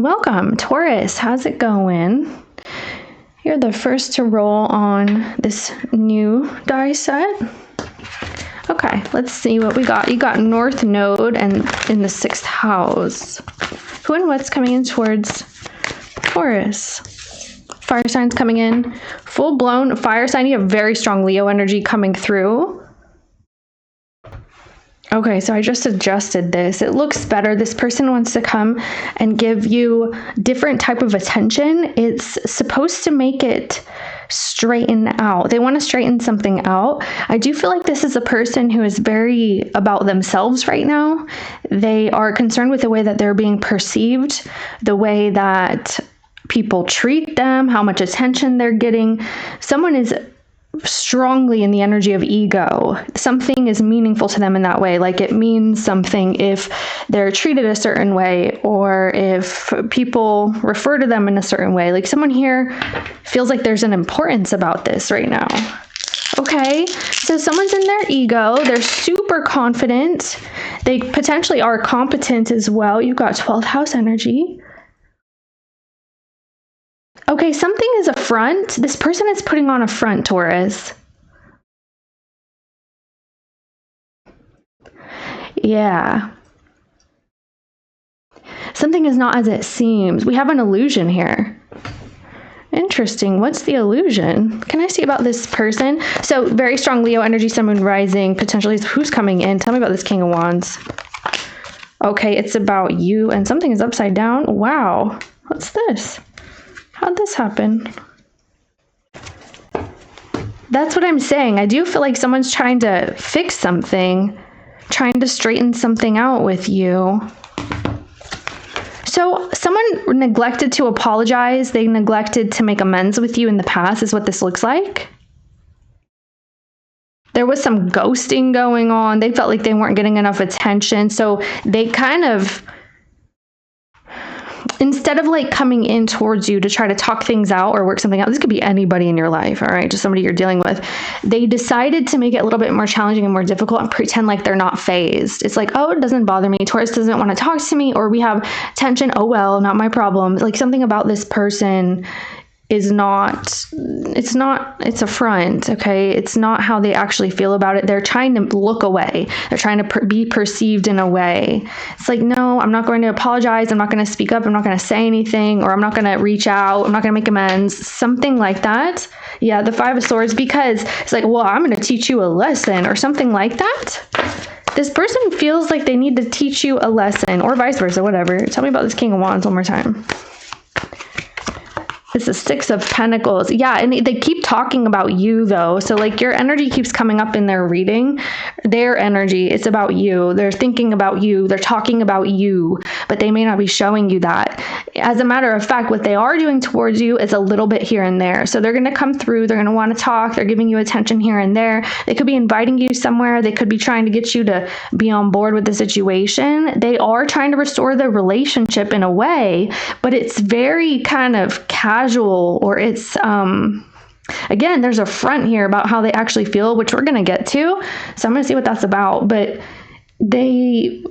Welcome, Taurus. How's it going? You're the first to roll on this new die set. Okay, let's see what we got. You got North Node and in the 6th house. Who and what's coming in towards Taurus? Fire signs coming in. Full-blown fire sign. You have very strong Leo energy coming through. Okay, so I just adjusted this. It looks better. This person wants to come and give you different type of attention. It's supposed to make it straighten out. They want to straighten something out. I do feel like this is a person who is very about themselves right now. They are concerned with the way that they're being perceived, the way that people treat them, how much attention they're getting. Someone is strongly in the energy of ego. Something is meaningful to them in that way. Like it means something if they're treated a certain way or if people refer to them in a certain way. Like someone here feels like there's an importance about this right now. Okay, so someone's in their ego. They're super confident. They potentially are competent as well. You've got 12th house energy. Okay, something is a front. This person is putting on a front, Taurus. Yeah. Something is not as it seems. We have an illusion here. Interesting. What's the illusion? Can I see about this person? So very strong Leo energy, Sun, Moon, rising. Potentially, who's coming in? Tell me about this King of Wands. Okay, it's about you and something is upside down. Wow. What's this? How'd this happen? That's what I'm saying. I do feel like someone's trying to fix something, trying to straighten something out with you. So someone neglected to apologize. They neglected to make amends with you in the past is what this looks like. There was some ghosting going on. They felt like they weren't getting enough attention. So they kind of, instead of like coming in towards you to try to talk things out or work something out, this could be anybody in your life, all right, just somebody you're dealing with. They decided to make it a little bit more challenging and more difficult and pretend like they're not phased. It's like, oh, it doesn't bother me. Taurus doesn't want to talk to me, or we have tension. Oh, well, not my problem. Like something about this person is not, it's a front, okay? It's not how they actually feel about it. They're trying to look away. They're trying to be perceived in a way. It's like, no, I'm not going to apologize. I'm not going to speak up. I'm not going to say anything, or I'm not going to reach out. I'm not going to make amends. Something like that. Yeah, the 5 of Swords, because it's like, well, I'm going to teach you a lesson or something like that. This person feels like they need to teach you a lesson or vice versa, whatever. Tell me about this King of Wands one more time. It's the 6 of Pentacles. Yeah, and they keep talking about you, though. So, like, your energy keeps coming up in their reading. Their energy, it's about you. They're thinking about you. They're talking about you, but they may not be showing you that. As a matter of fact, what they are doing towards you is a little bit here and there. So they're going to come through. They're going to want to talk. They're giving you attention here and there. They could be inviting you somewhere. They could be trying to get you to be on board with the situation. They are trying to restore the relationship in a way, but it's very kind of casual, or it's again, there's a front here about how they actually feel, which we're going to get to, so I'm going to see what that's about. But they're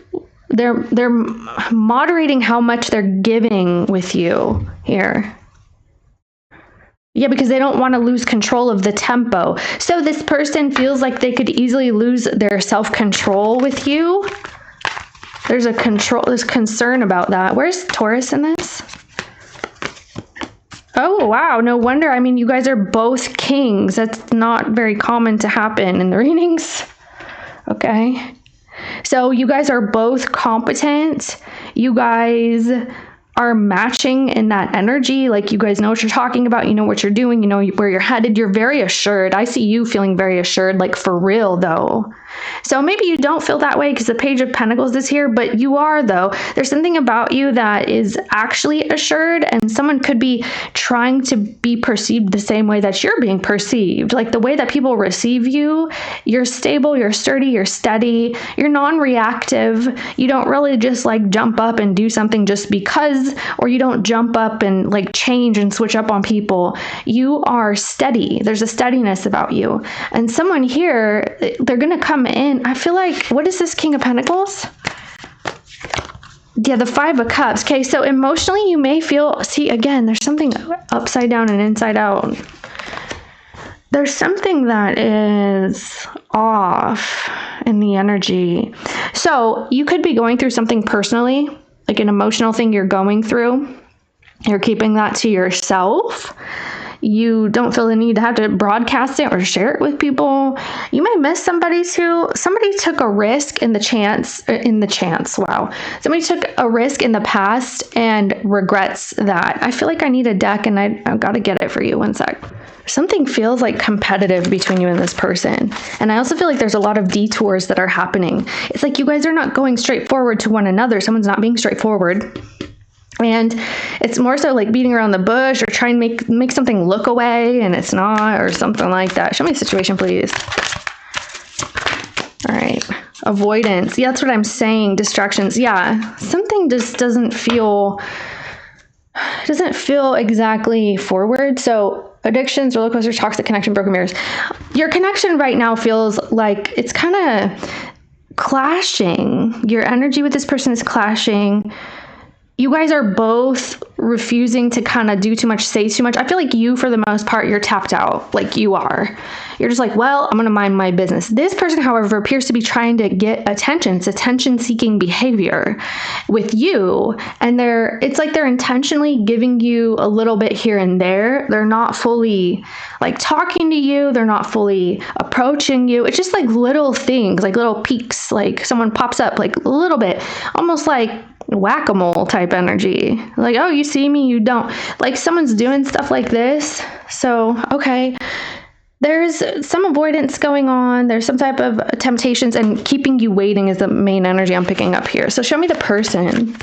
moderating how much they're giving with you here. Yeah, because they don't want to lose control of the tempo. So this person feels like they could easily lose their self-control with you. There's concern about that. Where's Taurus in this? Oh, wow. No wonder. I mean, you guys are both kings. That's not very common to happen in the readings. Okay. So you guys are both competent. You guys are matching in that energy. Like, you guys know what you're talking about. You know what you're doing. You know where you're headed. You're very assured. I see you feeling very assured, like for real, though. So maybe you don't feel that way because the Page of Pentacles is here, but you are, though. There's something about you that is actually assured, and someone could be trying to be perceived the same way that you're being perceived. Like the way that people receive you, you're stable, you're sturdy, you're steady, you're non-reactive. You don't really just like jump up and do something just because, or you don't jump up and like change and switch up on people. You are steady. There's a steadiness about you. And someone here, they're going to come in. I feel like, what is this King of Pentacles? Yeah, the 5 of Cups. Okay, so emotionally you may feel, see, again, there's something upside down and inside out. There's something that is off in the energy. So you could be going through something personally, like an emotional thing you're going through. You're keeping that to yourself. You don't feel the need to have to broadcast it or share it with people. You may miss somebody took a risk in the chance. Wow. Somebody took a risk in the past and regrets that. I feel like I need a deck and I've got to get it for you. One sec. Something feels like competitive between you and this person. And I also feel like there's a lot of detours that are happening. It's like you guys are not going straight forward to one another. Someone's not being straightforward. And it's more so like beating around the bush or trying to make something look away and it's not, or something like that. Show me the situation, please. All right. Avoidance. Yeah, that's what I'm saying. Distractions. Yeah. Something just doesn't feel exactly forward. So addictions, roller coasters, toxic connection, broken mirrors. Your connection right now feels like it's kind of clashing. Your energy with this person is clashing. You guys are both refusing to kind of do too much, say too much. I feel like you, for the most part, you're tapped out. Like you are. You're just like, well, I'm going to mind my business. This person, however, appears to be trying to get attention. It's attention-seeking behavior with you. And it's like they're intentionally giving you a little bit here and there. They're not fully like talking to you. They're not fully approaching you. It's just like little things, like little peaks. Like someone pops up like a little bit, almost like whack-a-mole type energy. Like, oh, you see me, you don't. Like someone's doing stuff like this. So, okay. There's some avoidance going on. There's some type of temptations, and keeping you waiting is the main energy I'm picking up here. So show me the person.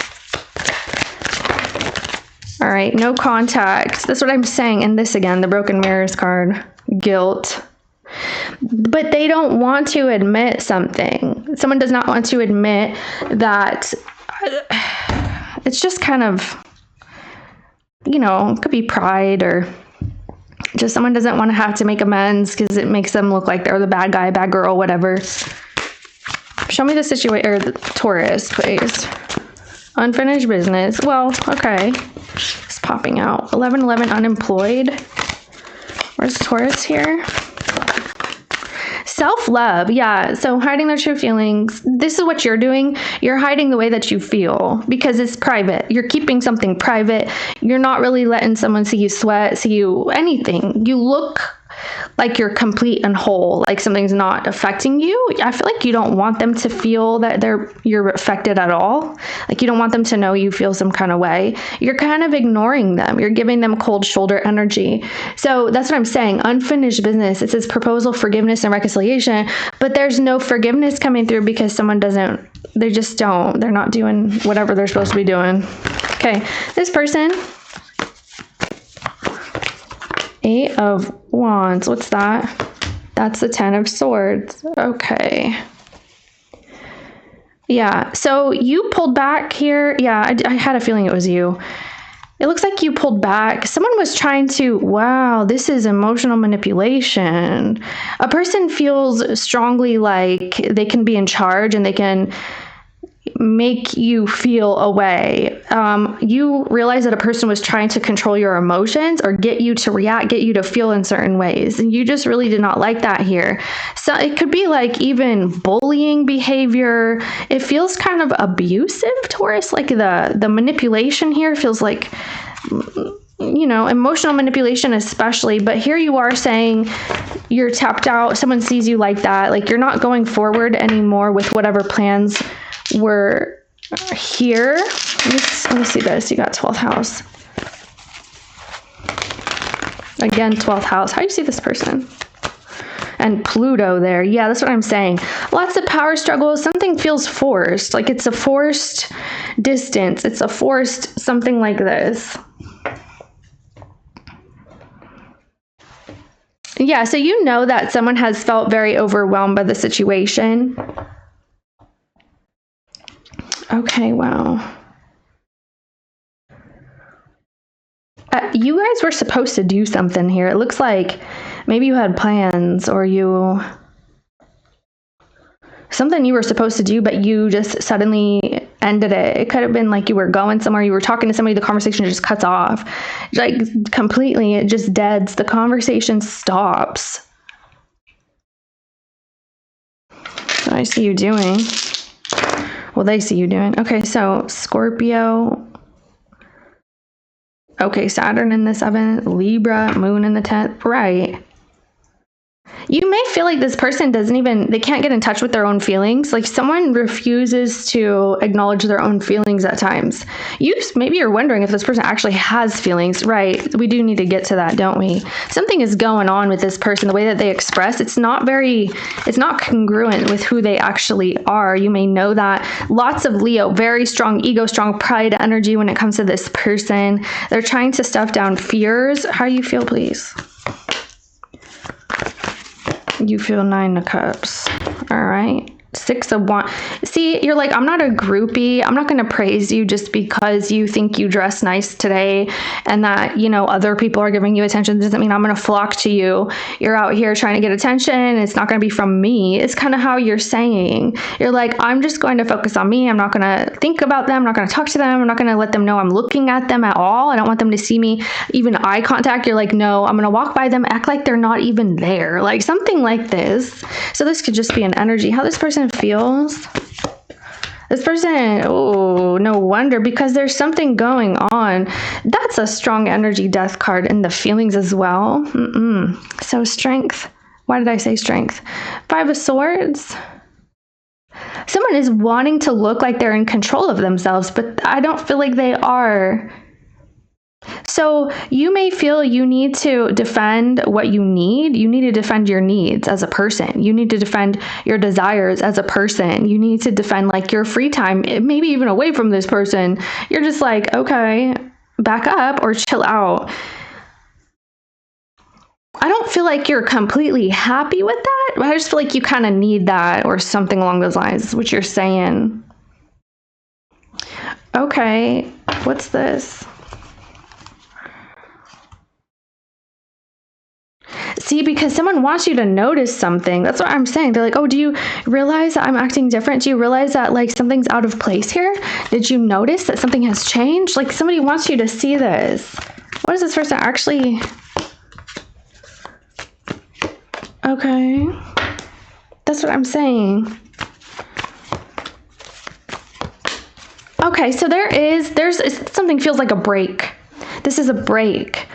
All right, no contact. That's what I'm saying. And this again, the broken mirrors card, guilt. But they don't want to admit something. Someone does not want to admit that it's just kind of, it could be pride or just someone doesn't want to have to make amends because it makes them look like they're the bad guy, bad girl, whatever. Show me the situation, or the Taurus, please. Unfinished business. Well, okay. It's popping out. 1111 unemployed. Where's Taurus here? Self-love, yeah. So hiding their true feelings. This is what you're doing. You're hiding the way that you feel because it's private. You're keeping something private. You're not really letting someone see you sweat, see you anything. You look like you're complete and whole, like something's not affecting you. I feel like you don't want them to feel that you're affected at all. Like you don't want them to know you feel some kind of way. You're kind of ignoring them. You're giving them cold shoulder energy. So that's what I'm saying. Unfinished business. It says proposal, forgiveness, and reconciliation, but there's no forgiveness coming through because someone they just don't. They're not doing whatever they're supposed to be doing. Okay, this person. 8 of Wands. What's that? That's the 10 of Swords. Okay. Yeah. So you pulled back here. Yeah, I had a feeling it was you. It looks like you pulled back. Someone was trying to, wow, this is emotional manipulation. A person feels strongly like they can be in charge and they can make you feel a way. You realize that a person was trying to control your emotions or get you to react, get you to feel in certain ways. And you just really did not like that here. So it could be like even bullying behavior. It feels kind of abusive, Taurus. Like the manipulation here feels like, emotional manipulation especially. But here you are saying you're tapped out. Someone sees you like that. Like you're not going forward anymore with whatever plans were here. Let me see this. You got 12th house. Again, 12th house. How do you see this person? And Pluto there. Yeah, that's what I'm saying. Lots of power struggles. Something feels forced. Like it's a forced distance. It's a forced something like this. Yeah, so you know that someone has felt very overwhelmed by the situation. Okay, wow. You guys were supposed to do something here. It looks like maybe you had plans or something you were supposed to do, but you just suddenly ended it. It could have been like you were going somewhere, you were talking to somebody, the conversation just cuts off. Like completely, it just deads. The conversation stops. What I see you doing. Well, they see you doing. Okay, so Scorpio. Okay, Saturn in the 7th, Libra, Moon in the 10th. Right. You may feel like this person they can't get in touch with their own feelings. Like someone refuses to acknowledge their own feelings at times. Maybe you're wondering if this person actually has feelings. Right. We do need to get to that, don't we? Something is going on with this person. The way that they express, it's not congruent with who they actually are. You may know that. Lots of Leo, very strong ego, strong pride energy when it comes to this person. They're trying to stuff down fears. How do you feel, please? You feel 9 of Cups. All right. 6 of Wands. See, you're like, I'm not a groupie. I'm not going to praise you just because you think you dress nice today and that, other people are giving you attention. Doesn't mean I'm going to flock to you. You're out here trying to get attention. It's not going to be from me. It's kind of how you're saying. You're like, I'm just going to focus on me. I'm not going to think about them. I'm not going to talk to them. I'm not going to let them know I'm looking at them at all. I don't want them to see me, even eye contact. You're like, no, I'm going to walk by them, act like they're not even there. Like something like this. So this could just be an energy. How this person feels. This person, oh, no wonder, because there's something going on. That's a strong energy death card in the feelings as well. So strength. Why did I say strength? 5 of Swords. Someone is wanting to look like they're in control of themselves, but I don't feel like they are. So you may feel you need to defend what you need. You need to defend your needs as a person. You need to defend your desires as a person. You need to defend like your free time, maybe even away from this person. You're just like, okay, back up or chill out. I don't feel like you're completely happy with that, but I just feel like you kind of need that or something along those lines. Is what you're saying. Okay, what's this? See, because someone wants you to notice something. That's what I'm saying. They're like, oh, do you realize that I'm acting different? Do you realize that like something's out of place here? Did you notice that something has changed? Like somebody wants you to see this. What is this person actually? Okay. That's what I'm saying. Okay, so there's something feels like a break. This is a break.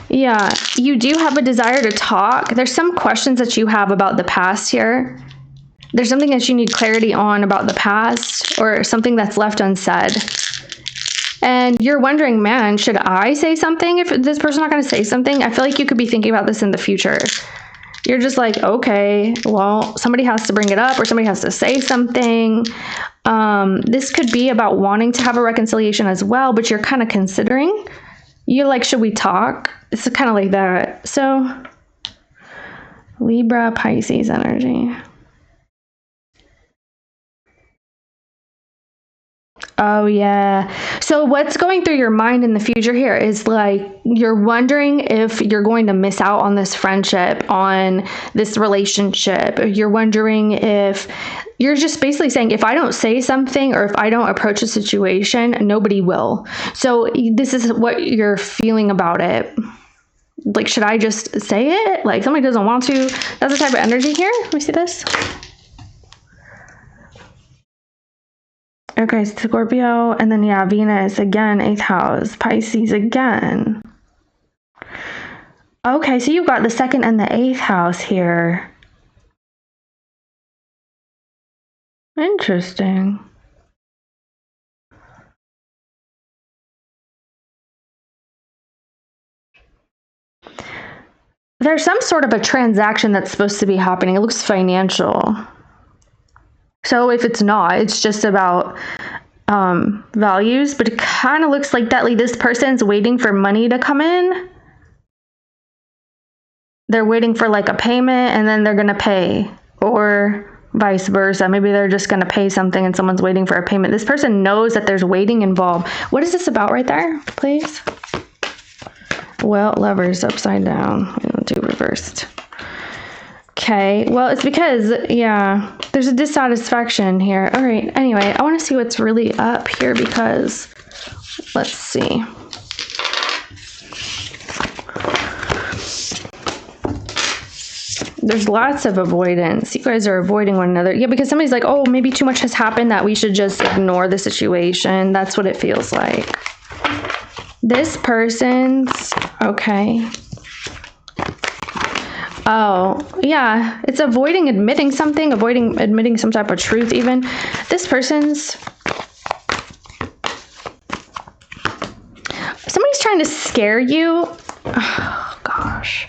Yeah, you do have a desire to talk. There's some questions that you have about the past here. There's something that you need clarity on about the past or something that's left unsaid. And you're wondering, man, should I say something if this person's not going to say something? I feel like you could be thinking about this in the future. You're just like, okay, well, somebody has to bring it up or somebody has to say something. This could be about wanting to have a reconciliation as well, but you're kind of considering. You're like, should we talk? It's kind of like that. So, Libra, Pisces energy. Oh, yeah. So what's going through your mind in the future here is like, you're wondering if you're going to miss out on this friendship, on this relationship. You're wondering if you're just basically saying, if I don't say something or if I don't approach a situation, nobody will. So this is what you're feeling about it. Like, should I just say it? Like somebody doesn't want to. That's the type of energy here. Let me see this. Okay, Scorpio, and then yeah, Venus again, 8th house, Pisces again. Okay, so you've got the 2nd and the 8th house here. Interesting. There's some sort of a transaction that's supposed to be happening. It looks financial. So if it's not, it's just about values, but it kind of looks like that, like this person's waiting for money to come in. They're waiting for like a payment and then they're going to pay, or vice versa. Maybe they're just going to pay something and someone's waiting for a payment. This person knows that there's waiting involved. What is this about right there, please? Well, Lovers upside down. We don't do reversed. Okay, well, it's because, yeah, there's a dissatisfaction here. All right, anyway, I want to see what's really up here because, let's see. There's lots of avoidance. You guys are avoiding one another. Yeah, because somebody's like, oh, maybe too much has happened that we should just ignore the situation. That's what it feels like. This person's, okay. Oh, yeah, it's avoiding admitting something, avoiding admitting some type of truth even. This person's, somebody's trying to scare you. Oh, gosh.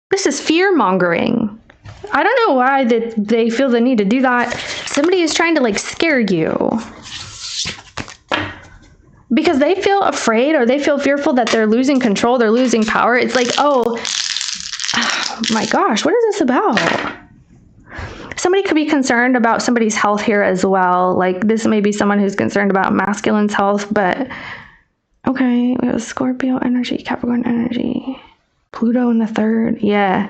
This is fear-mongering. I don't know why they feel the need to do that. Somebody is trying to like scare you. Because they feel afraid or they feel fearful that they're losing control, they're losing power. It's like, oh my gosh, what is this about? Somebody could be concerned about somebody's health here as well. Like this may be someone who's concerned about masculine's health, but okay, we have Scorpio energy, Capricorn energy, Pluto in the third. Yeah.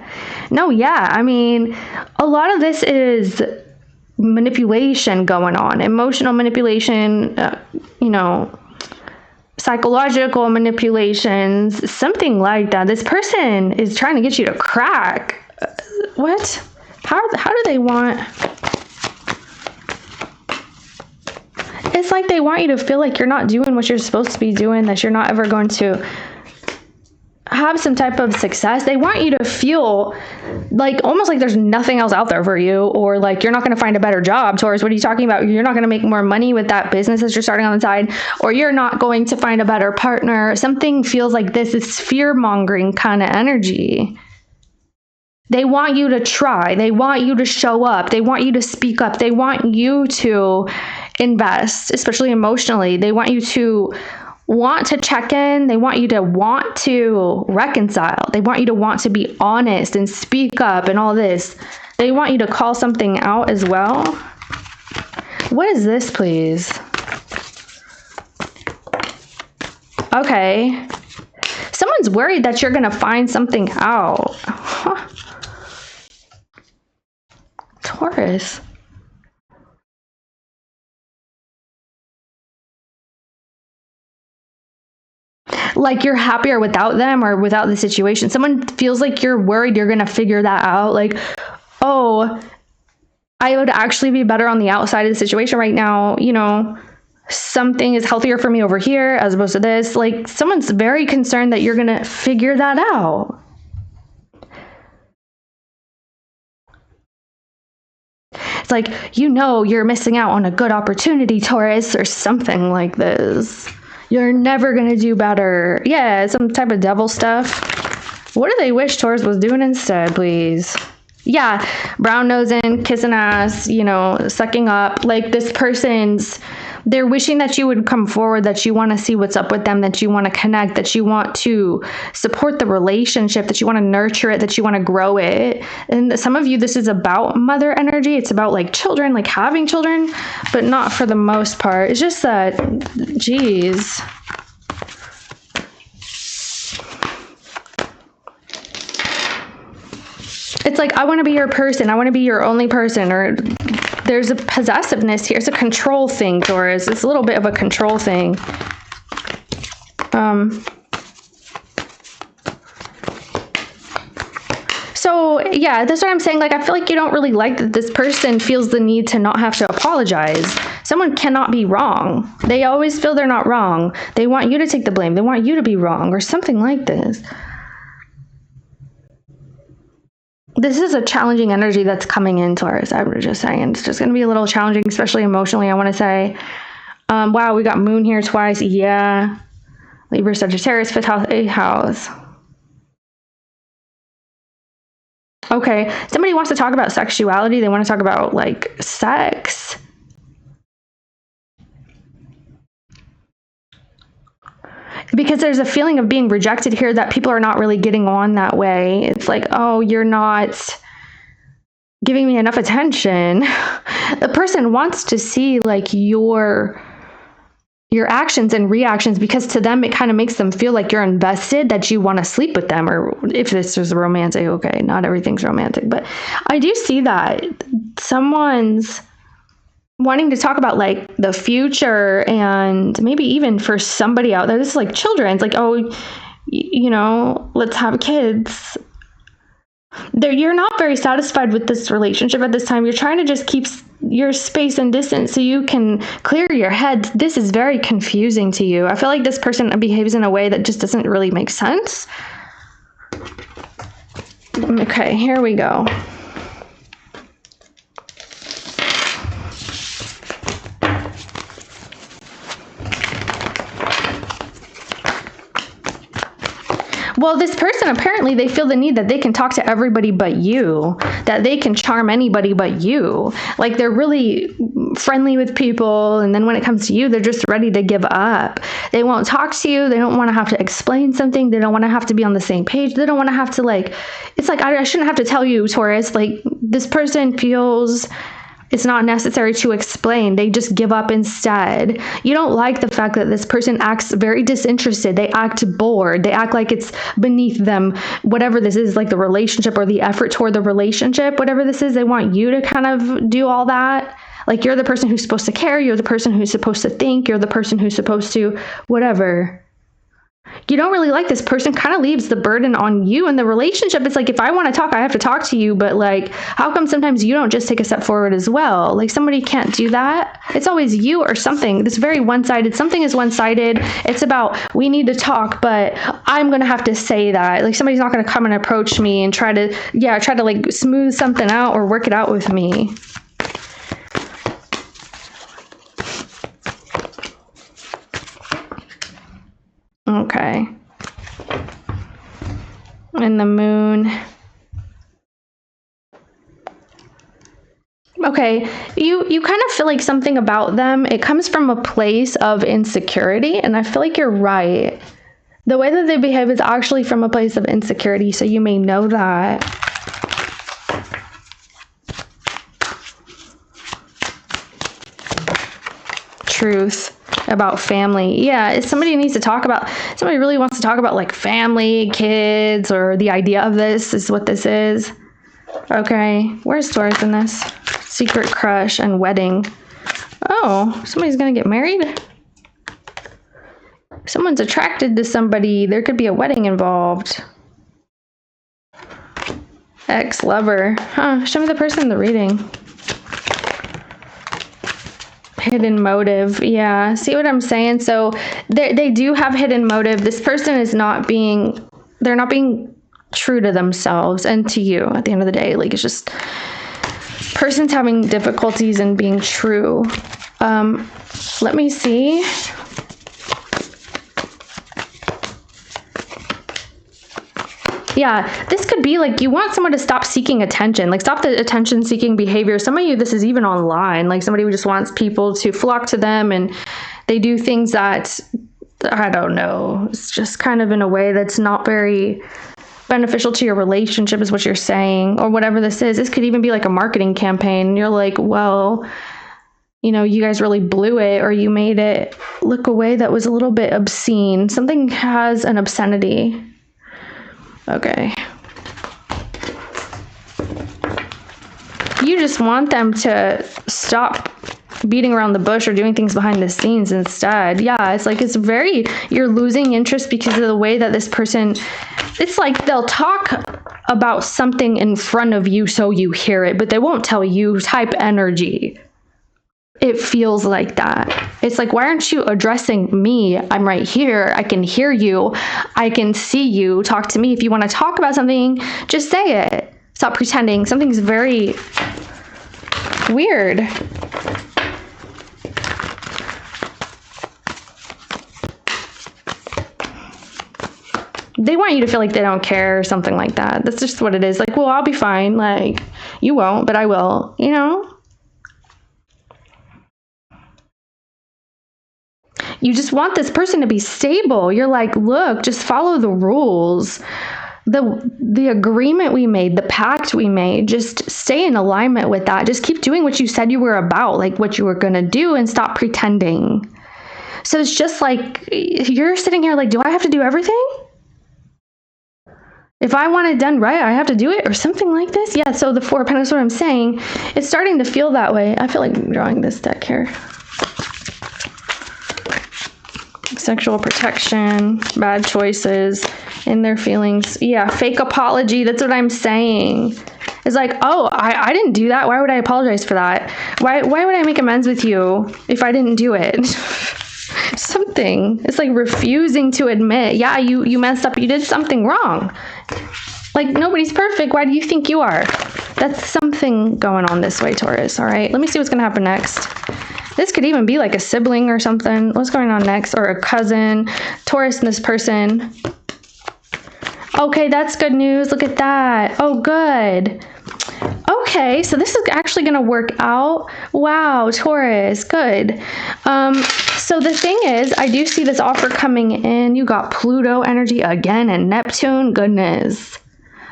No, yeah. I mean, a lot of this is manipulation going on, emotional manipulation, psychological manipulations, something like that. This person is trying to get you to crack. What? How do they want? It's like they want you to feel like you're not doing what you're supposed to be doing, that you're not ever going to have some type of success. They want you to feel like almost like there's nothing else out there for you, or like you're not going to find a better job. Taurus, what are you talking about? You're not going to make more money with that business that you're starting on the side, or you're not going to find a better partner. Something feels like this is fear-mongering kind of energy. They want you to try. They want you to show up. They want you to speak up. They want you to invest, especially emotionally. They want you to want to check in. They want you to want to reconcile. They want you to want to be honest and speak up and all this. They want you to call something out as well. What is this, please? Okay. Someone's worried that you're going to find something out. Huh. Taurus. Like you're happier without them or without the situation. Someone feels like you're worried you're going to figure that out. Like, oh, I would actually be better on the outside of the situation right now. Something is healthier for me over here as opposed to this. Like someone's very concerned that you're going to figure that out. It's like, you're missing out on a good opportunity, Taurus, or something like this. You're never going to do better. Yeah, some type of devil stuff. What do they wish Taurus was doing instead, please? Yeah, brown nosing, kissing ass, sucking up. Like this person's, they're wishing that you would come forward, that you want to see what's up with them, that you want to connect, that you want to support the relationship, that you want to nurture it, that you want to grow it. And some of you, this is about mother energy. It's about like children, like having children, but not for the most part. It's just that, geez. It's like, I want to be your person. I want to be your only person. Or there's a possessiveness here. It's a control thing, Taurus. It's a little bit of a control thing. So yeah, that's what I'm saying. Like, I feel like you don't really like that this person feels the need to not have to apologize. Someone cannot be wrong. They always feel they're not wrong. They want you to take the blame. They want you to be wrong or something like this. This is a challenging energy that's coming in, Taurus. I'm just saying. It's just going to be a little challenging, especially emotionally, I want to say. Wow, we got moon here twice. Yeah. Libra, Sagittarius, 5th house, 8th house. Okay. Somebody wants to talk about sexuality. They want to talk about, like, sex. Because there's a feeling of being rejected here that people are not really getting on that way. It's like, oh, you're not giving me enough attention. The person wants to see like your your actions and reactions, because to them it kind of makes them feel like you're invested, that you want to sleep with them, or if this is romantic. Okay, not everything's romantic, but I do see that someone's wanting to talk about like the future, and maybe even for somebody out there, this is like children. It's like, oh, you know, let's have kids. You're not very satisfied with this relationship at this time. You're trying to just keep your space and distance so you can clear your head. This is very confusing to you. I feel like this person behaves in a way that just doesn't really make sense. Okay, here we go. Well, this person, apparently they feel the need that they can talk to everybody but you, that they can charm anybody but you. Like, they're really friendly with people, and then when it comes to you, they're just ready to give up. They won't talk to you. They don't want to have to explain something. They don't want to have to be on the same page. They don't want to have to, like, it's like, I shouldn't have to tell you, Taurus, like, this person feels it's not necessary to explain. They just give up instead. You don't like the fact that this person acts very disinterested. They act bored. They act like it's beneath them. Whatever this is, like the relationship or the effort toward the relationship, whatever this is, they want you to kind of do all that. Like, you're the person who's supposed to care. You're the person who's supposed to think. You're the person who's supposed to whatever. You don't really like this person, kind of leaves the burden on you in the relationship. It's like, if I want to talk, I have to talk to you, but like, how come sometimes you don't just take a step forward as well? Like, somebody can't do that. It's always you or something. This very one-sided. Something is one-sided. It's about, we need to talk, but I'm going to have to say that. Like, somebody's not going to come and approach me and try to like smooth something out or work it out with me. Okay. And the moon. Okay, you kind of feel like something about them, it comes from a place of insecurity, and I feel like you're right. The way that they behave is actually from a place of insecurity, so you may know that. Truth about family. Yeah, somebody needs to talk about, somebody really wants to talk about like family, kids, or the idea of this is what this is. Okay, where's Taurus in this? Secret crush and wedding. Oh, somebody's gonna get married? Someone's attracted to somebody. There could be a wedding involved. Ex-lover. Huh, show me the person in the reading. Hidden motive. Yeah, see what I'm saying? So they do have hidden motive. This person is not being, they're not being true to themselves and to you at the end of the day. Like, it's just, person's having difficulties in being true. Let me see. Yeah, this could be like, you want someone to stop seeking attention, like stop the attention-seeking behavior. Some of you, this is even online, like somebody who just wants people to flock to them, and they do things that, I don't know, it's just kind of in a way that's not very beneficial to your relationship is what you're saying, or whatever this is. This could even be like a marketing campaign. You're like, well, you know, you guys really blew it, or you made it look a way that was a little bit obscene. Something has an obscenity. Okay. You just want them to stop beating around the bush or doing things behind the scenes instead. Yeah, it's like, it's very, you're losing interest because of the way that this person, it's like they'll talk about something in front of you so you hear it, but they won't tell you type energy. It feels like that. It's like, why aren't you addressing me? I'm right here. I can hear you. I can see you. Talk to me. If you want to talk about something, just say it. Stop pretending. Something's very weird. They want you to feel like they don't care or something like that. That's just what it is. Like, well, I'll be fine. Like, you won't, but I will, you know? You just want this person to be stable. You're like, look, just follow the rules. The agreement we made, the pact we made, just stay in alignment with that. Just keep doing what you said you were about, like what you were going to do, and stop pretending. So it's just like, you're sitting here like, do I have to do everything? If I want it done right, I have to do it, or something like this? Yeah, so the Four of Pentacles, what I'm saying, it's starting to feel that way. I feel like drawing this deck here. Sexual protection, bad choices, in their feelings. Yeah, fake apology. That's what I'm saying. It's like, oh, I didn't do that. Why would I apologize for that? Why would I make amends with you if I didn't do it? Something. It's like refusing to admit, yeah, you messed up. You did something wrong. Like, nobody's perfect. Why do you think you are? That's something going on this way, Taurus. All right, let me see what's going to happen next. This could even be like a sibling or something. What's going on next? Or a cousin. Taurus and this person. Okay, that's good news. Look at that. Oh, good. Okay, so this is actually going to work out. Wow, Taurus, good. So the thing is, I do see this offer coming in. You got Pluto energy again and Neptune. Goodness.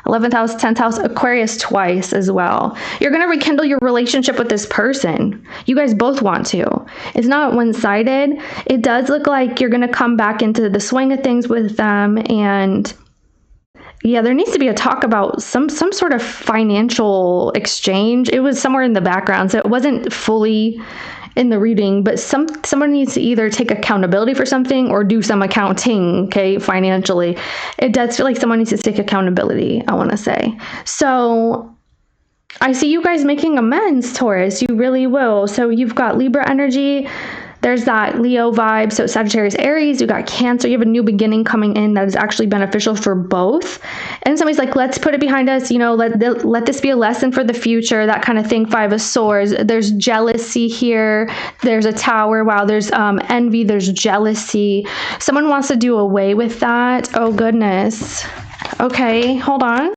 11th house, 10th house, Aquarius twice as well. You're going to rekindle your relationship with this person. You guys both want to. It's not one-sided. It does look like you're going to come back into the swing of things with them. And yeah, there needs to be a talk about some sort of financial exchange. It was somewhere in the background, so it wasn't fully in the reading, but someone needs to either take accountability for something or do some accounting, okay, financially. It does feel like someone needs to take accountability, I want to say. So I see you guys making amends, Taurus. You really will. So you've got Libra energy. There's that Leo vibe. So Sagittarius, Aries, you got Cancer. You have a new beginning coming in that is actually beneficial for both. And somebody's like, let's put it behind us. You know, let this be a lesson for the future, that kind of thing. Five of Swords. There's jealousy here. There's a Tower. Wow. There's envy. There's jealousy. Someone wants to do away with that. Oh, goodness. Okay, hold on.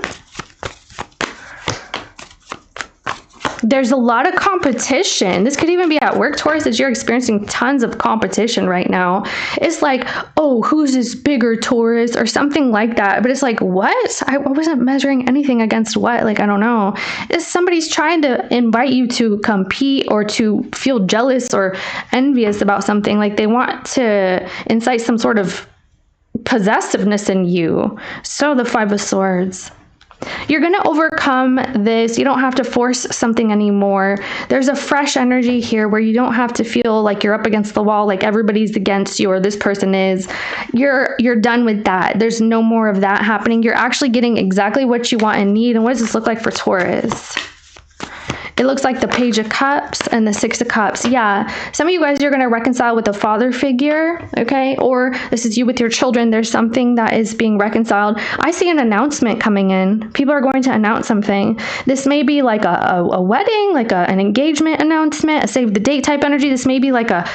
There's a lot of competition. This could even be at work, Taurus, that you're experiencing tons of competition right now. It's like, oh, who's this bigger, Taurus, or something like that. But it's like, what? I wasn't measuring anything against what? Like, I don't know. If somebody's trying to invite you to compete or to feel jealous or envious about something, like they want to incite some sort of possessiveness in you. So the Five of Swords. You're going to overcome this. You don't have to force something anymore. There's a fresh energy here where you don't have to feel like you're up against the wall, like everybody's against you or this person is. You're done with that. There's no more of that happening. You're actually getting exactly what you want and need. And what does this look like for Taurus? It looks like the Page of Cups and the Six of Cups. Yeah, some of you guys are going to reconcile with a father figure, okay? Or this is you with your children. There's something that is being reconciled. I see an announcement coming in. People are going to announce something. This may be like a wedding, like an engagement announcement, a save the date type energy. This may be like an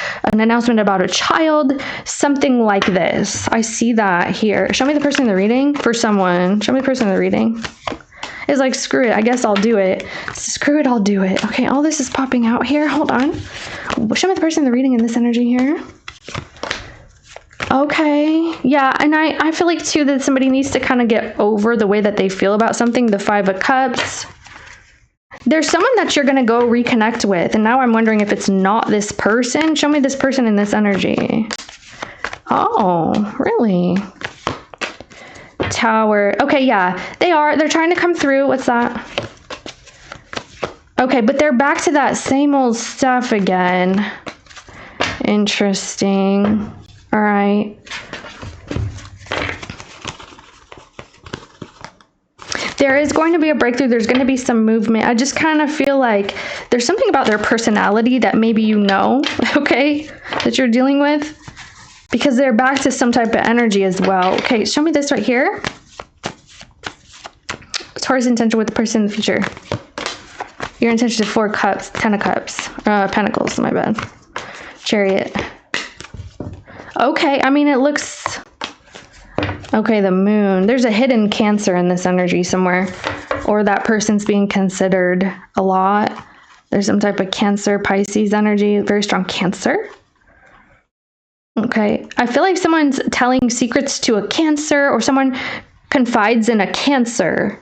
announcement about a child, something like this. I see that here. Show me the person in the reading for someone. Show me the person in the reading. It's like, screw it, I guess I'll do it. Screw it, I'll do it. Okay, all this is popping out here. Hold on. Show me the person in the reading in this energy here. Okay, yeah, and I feel like, too, that somebody needs to kind of get over the way that they feel about something. The Five of Cups. There's someone that you're going to go reconnect with, and now I'm wondering if it's not this person. Show me this person in this energy. Oh, really? Tower. Okay, yeah, they're trying to come through. What's that? Okay, but they're back to that same old stuff again. Interesting. All right. There is going to be a breakthrough. There's going to be some movement. I just kind of feel like there's something about their personality that maybe you know, okay, that you're dealing with. Because they're back to some type of energy as well. Okay, show me this right here. Taurus intention with the person in the future. Your intention is 4 cups, 10 of cups, pentacles, my bad. Chariot. Okay, I mean, it looks... Okay, the moon. There's a hidden Cancer in this energy somewhere. Or that person's being considered a lot. There's some type of Cancer, Pisces energy, very strong Cancer. Okay, I feel like someone's telling secrets to a Cancer, or someone confides in a Cancer.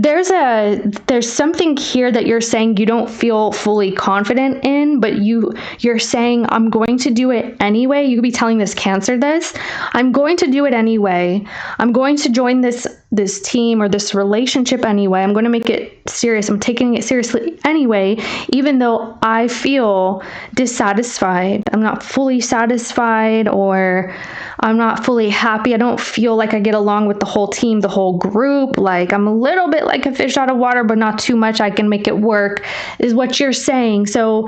There's something here that you're saying you don't feel fully confident in, but you're saying, I'm going to do it anyway. You could be telling this Cancer this. I'm going to do it anyway. I'm going to join this team or this relationship anyway. I'm going to make it serious. I'm taking it seriously anyway, even though I feel dissatisfied. I'm not fully satisfied, or I'm not fully happy. I don't feel like I get along with the whole team, the whole group. Like, I'm a little bit like a fish out of water, but not too much. I can make it work, is what you're saying. So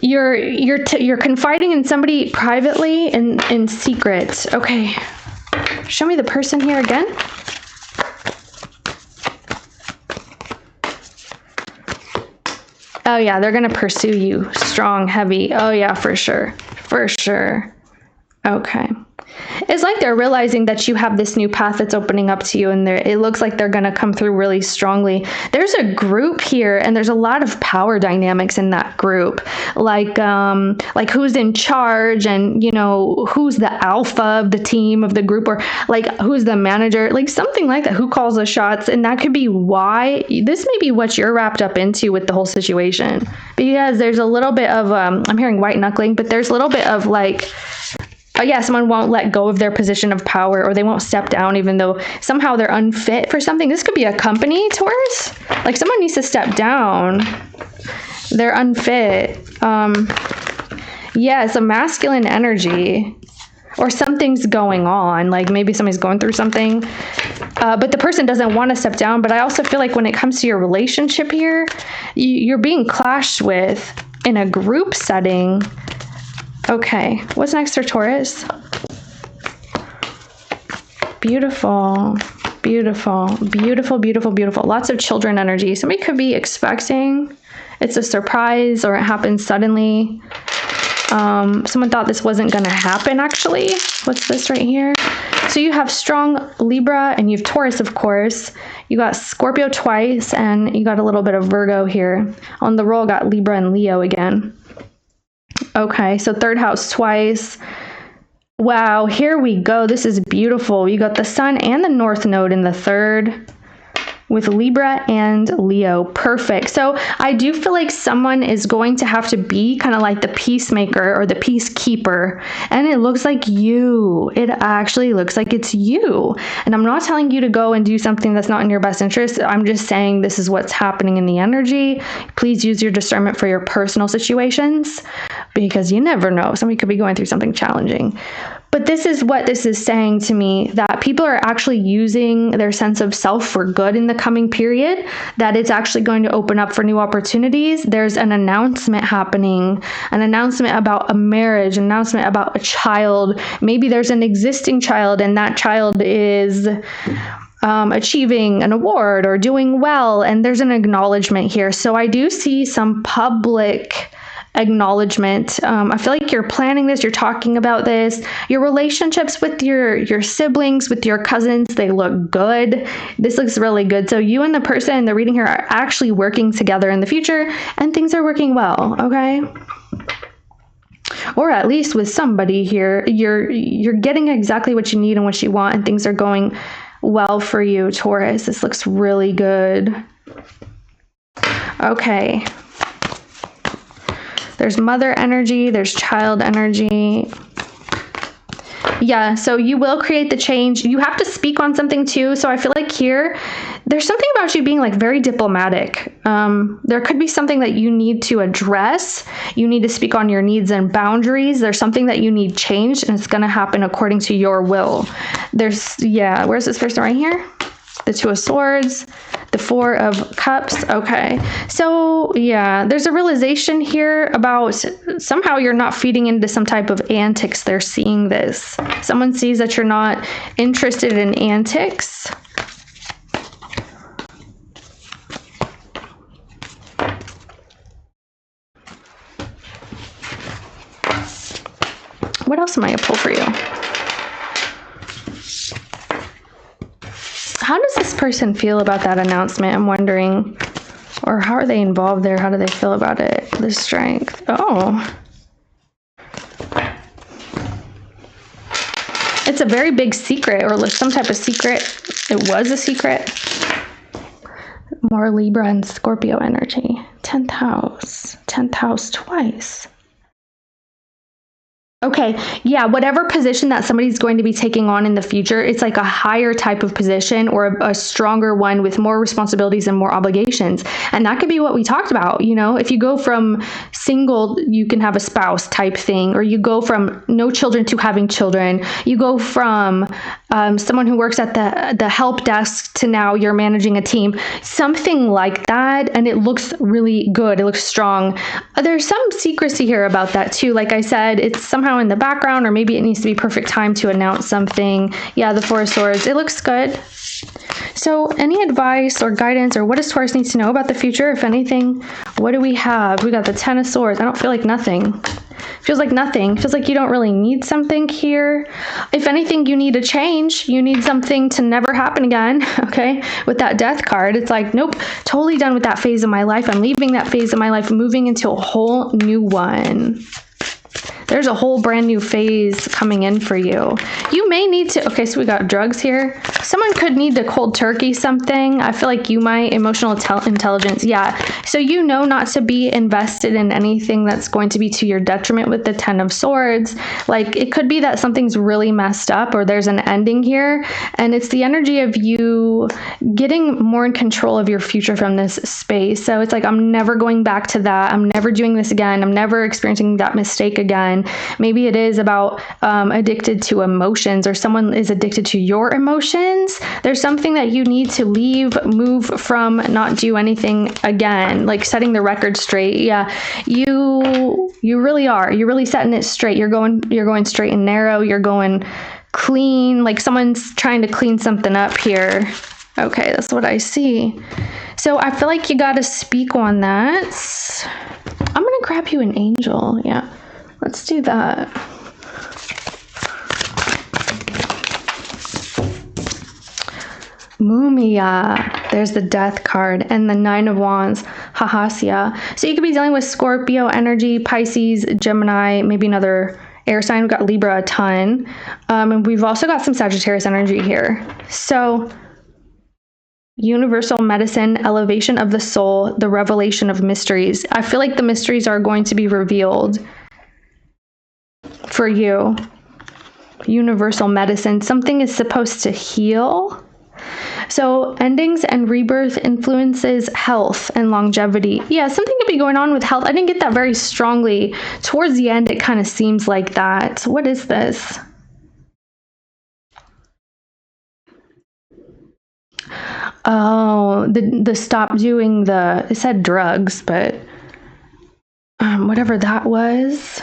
you're confiding in somebody privately and in secret. Okay. Show me the person here again. Oh yeah, they're going to pursue you. Strong, heavy. Oh yeah, for sure. For sure. Okay. It's like they're realizing that you have this new path that's opening up to you, and it looks like they're going to come through really strongly. There's a group here, and there's a lot of power dynamics in that group. Like who's in charge, and who's the alpha of the team, of the group, or like who's the manager, like something like that. Who calls the shots? And that could be why this may be what you're wrapped up into with the whole situation, because there's a little bit of I'm hearing white knuckling, but there's a little bit of like, yeah, someone won't let go of their position of power, or they won't step down even though somehow they're unfit for something. This could be a company, Taurus. Like, someone needs to step down. They're unfit. Yeah, it's a masculine energy, or something's going on. Like, maybe somebody's going through something, but the person doesn't want to step down. But I also feel like when it comes to your relationship here, you're being clashed with in a group setting. Okay, what's next for Taurus? Beautiful, beautiful, beautiful, beautiful, beautiful. Lots of children energy. Somebody could be expecting. It's a surprise, or it happens suddenly. Someone thought this wasn't going to happen, actually. What's this right here? So you have strong Libra, and you have Taurus, of course. You got Scorpio twice, and you got a little bit of Virgo here. On the roll, got Libra and Leo again. Okay, so third house twice. Wow, here we go. This is beautiful. You got the Sun and the North Node in the third, with Libra and Leo. Perfect. So I do feel like someone is going to have to be kind of like the peacemaker or the peacekeeper. And it looks like you. It actually looks like it's you. And I'm not telling you to go and do something that's not in your best interest. I'm just saying this is what's happening in the energy. Please use your discernment for your personal situations, because you never know. Somebody could be going through something challenging. But this is what this is saying to me, that people are actually using their sense of self for good in the coming period, that it's actually going to open up for new opportunities. There's an announcement happening, an announcement about a marriage, an announcement about a child. Maybe there's an existing child, and that child is achieving an award or doing well, and there's an acknowledgement here. So I do see some public acknowledgement. I feel like you're planning this, you're talking about this. Your relationships with your siblings, with your cousins, they look good. This looks really good. So you and the person in the reading here are actually working together in the future, and things are working well, okay? Or at least with somebody here, you're getting exactly what you need and what you want, and things are going well for you, Taurus. This looks really good. Okay. There's mother energy, there's child energy. Yeah, so you will create the change. You have to speak on something too. So I feel like here, there's something about you being like very diplomatic. There could be something that you need to address. You need to speak on your needs and boundaries. There's something that you need changed, and it's going to happen according to your will. Where's this person right here? The Two of Swords, the Four of Cups. Okay. So yeah, there's a realization here about somehow you're not feeding into some type of antics. They're seeing this. Someone sees that you're not interested in antics. What else am I going to pull for you? How does this person feel about that announcement? I'm wondering. Or how are they involved there? How do they feel about it? The Strength. Oh. It's a very big secret, or some type of secret. It was a secret. More Libra and Scorpio energy. 10th house. 10th house twice. Okay, yeah, whatever position that somebody's going to be taking on in the future, it's like a higher type of position or a stronger one with more responsibilities and more obligations. And that could be what we talked about. You know, if you go from single, you can have a spouse type thing, or you go from no children to having children. You go from someone who works at the help desk to now you're managing a team, something like that. And it looks really good. It looks strong. There's some secrecy here about that too. Like I said, it's somehow in the background, or maybe it needs to be perfect time to announce something. Yeah, the Four of Swords, it looks good. So any advice or guidance, or what does Taurus need to know about the future? If anything, what do we have? We got the 10 of Swords. I don't feel like nothing. Feels like nothing. Feels like you don't really need something here. If anything, you need a change. You need something to never happen again. Okay. With that Death card, it's like, nope, totally done with that phase of my life. I'm leaving that phase of my life, moving into a whole new one. There's a whole brand new phase coming in for you. You may need to, okay, so we got drugs here. Someone could need to cold turkey something. I feel like you might, emotional intelligence. Yeah. So you know not to be invested in anything that's going to be to your detriment with the 10 of Swords. Like it could be that something's really messed up or there's an ending here. And it's the energy of you getting more in control of your future from this space. So it's like, I'm never going back to that. I'm never doing this again. I'm never experiencing that mistake again. Maybe it is about addicted to emotions, or someone is addicted to your emotions. There's something that you need to leave, move from, not do anything again, like setting the record straight. Yeah, you really are. You're really setting it straight. You're going straight and narrow. You're going clean, like someone's trying to clean something up here. Okay, that's what I see. So I feel like you got to speak on that. I'm going to grab you an angel. Yeah. Let's do that. Mumia. There's the Death card and the 9 of Wands, Hahasya. So you could be dealing with Scorpio energy, Pisces, Gemini, maybe another air sign. We've got Libra a ton. And we've also got some Sagittarius energy here. So universal medicine, elevation of the soul, the revelation of mysteries. I feel like the mysteries are going to be revealed for you. Universal medicine. Something is supposed to heal. So endings and rebirth influences health and longevity. Yeah, something could be going on with health. I didn't get that very strongly. Towards the end, it kind of seems like that. What is this? Oh, the stop doing the, it said drugs, but whatever that was.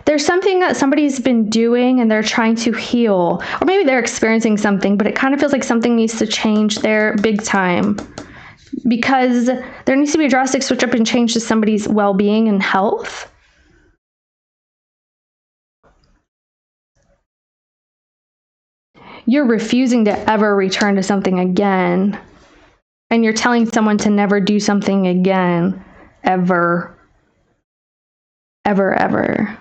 There's something that somebody's been doing and they're trying to heal, or maybe they're experiencing something, but it kind of feels like something needs to change there big time, because there needs to be a drastic switch up and change to somebody's well-being and health. You're refusing to ever return to something again, and you're telling someone to never do something again, ever, ever, ever.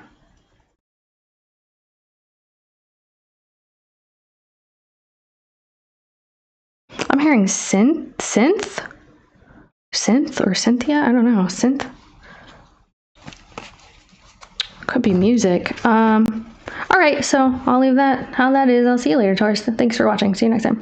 I'm hearing synth or Cynthia. I don't know. Synth. Could be music. All right. So I'll leave that how that is. I'll see you later, Taurus. Thanks for watching. See you next time.